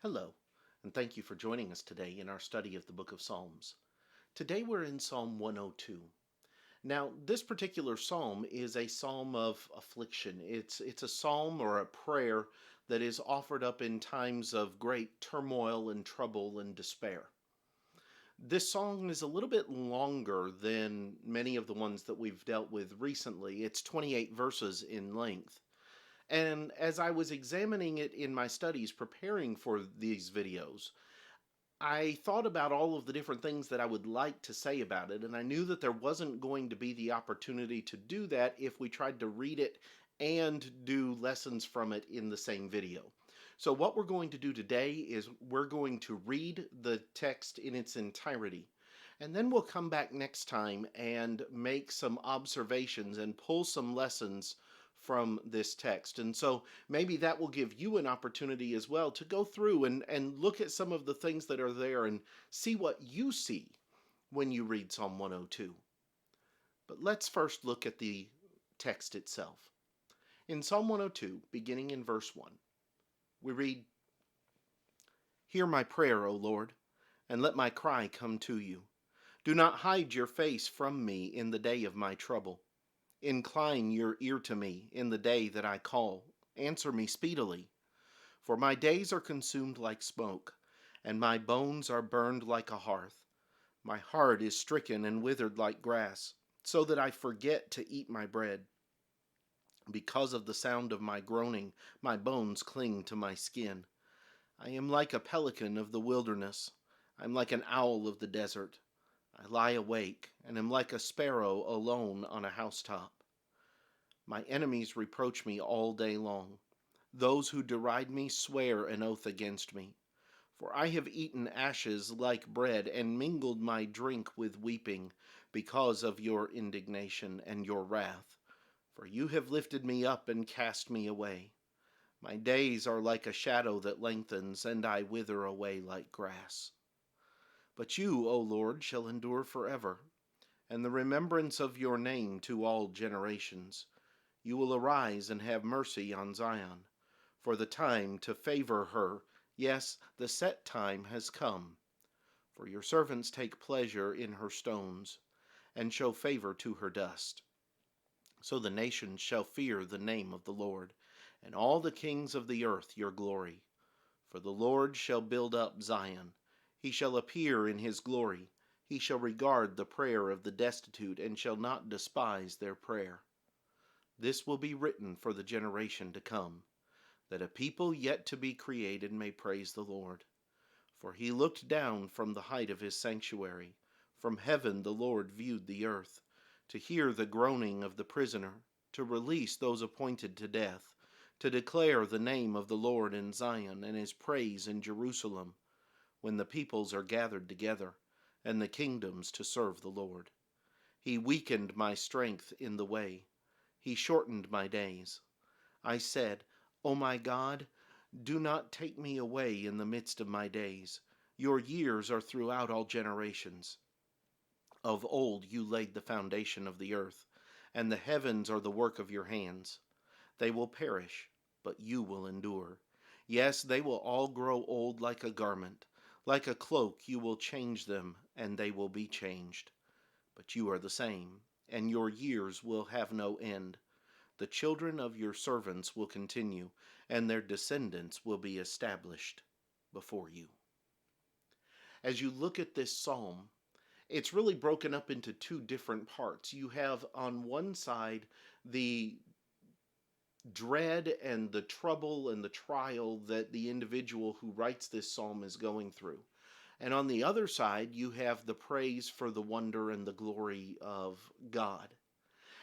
Hello, and thank you for joining us today in our study of the book of Psalms. Today we're in Psalm 102. Now, this particular psalm is a psalm of affliction. It's a psalm or a prayer that is offered up in times of great turmoil and trouble and despair. This song is a little bit longer than many of the ones that we've dealt with recently. It's 28 verses in length. And as I was examining it in my studies preparing for these videos, I thought about all of the different things that I would like to say about it, and I knew that there wasn't going to be the opportunity to do that if we tried to read it and do lessons from it in the same video. So what we're going to do today is we're going to read the text in its entirety, and then we'll come back next time and make some observations and pull some lessons from this text. And so maybe that will give you an opportunity as well to go through and look at some of the things that are there and see what you see when you read Psalm 102. But let's first look at the text itself. In Psalm 102, beginning in verse 1, we read, "Hear my prayer, O Lord, and let my cry come to you. Do not hide your face from me in the day of my trouble. Incline your ear to me in the day that I call. Answer me speedily. For my days are consumed like smoke, and my bones are burned like a hearth. My heart is stricken and withered like grass, so that I forget to eat my bread. Because of the sound of my groaning, my bones cling to my skin. I am like a pelican of the wilderness. I am like an owl of the desert. I lie awake, and am like a sparrow alone on a housetop. My enemies reproach me all day long. Those who deride me swear an oath against me. For I have eaten ashes like bread, and mingled my drink with weeping, because of your indignation and your wrath. For you have lifted me up and cast me away. My days are like a shadow that lengthens, and I wither away like grass. But you, O Lord, shall endure forever, and the remembrance of your name to all generations. You will arise and have mercy on Zion, for the time to favor her, yes, the set time has come. For your servants take pleasure in her stones, and show favor to her dust. So the nations shall fear the name of the Lord, and all the kings of the earth your glory. For the Lord shall build up Zion. He shall appear in his glory. He shall regard the prayer of the destitute, and shall not despise their prayer. This will be written for the generation to come, that a people yet to be created may praise the Lord. For he looked down from the height of his sanctuary. From heaven the Lord viewed the earth, to hear the groaning of the prisoner, to release those appointed to death, to declare the name of the Lord in Zion and his praise in Jerusalem, when the peoples are gathered together, and the kingdoms to serve the Lord. He weakened my strength in the way. He shortened my days. I said, O my God, do not take me away in the midst of my days. Your years are throughout all generations. Of old you laid the foundation of the earth, and the heavens are the work of your hands. They will perish, but you will endure. Yes, they will all grow old like a garment. Like a cloak you will change them, and they will be changed. But you are the same, and your years will have no end. The children of your servants will continue, and their descendants will be established before you. As you look at this psalm, it's really broken up into two different parts. You have on one side the dread and the trouble and the trial that the individual who writes this psalm is going through. And on the other side, you have the praise for the wonder and the glory of God.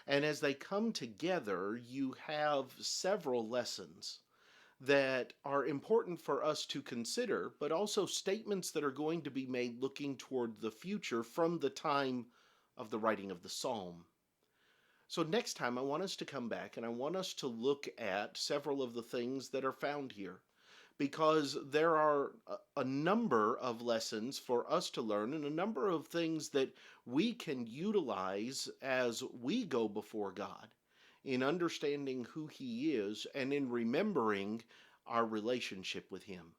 And as they come together, you have several lessons that are important for us to consider, but also statements that are going to be made looking toward the future from the time of the writing of the psalm. So next time I want us to come back and I want us to look at several of the things that are found here, because there are a number of lessons for us to learn and a number of things that we can utilize as we go before God in understanding who He is and in remembering our relationship with Him.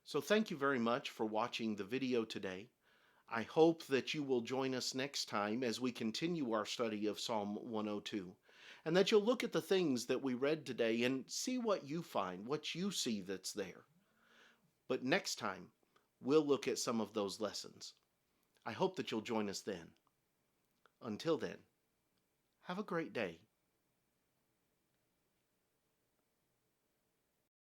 So thank you very much for watching the video today. I hope that you will join us next time as we continue our study of Psalm 102, and that you'll look at the things that we read today and see what you find, what you see that's there. But next time, we'll look at some of those lessons. I hope that you'll join us then. Until then, have a great day.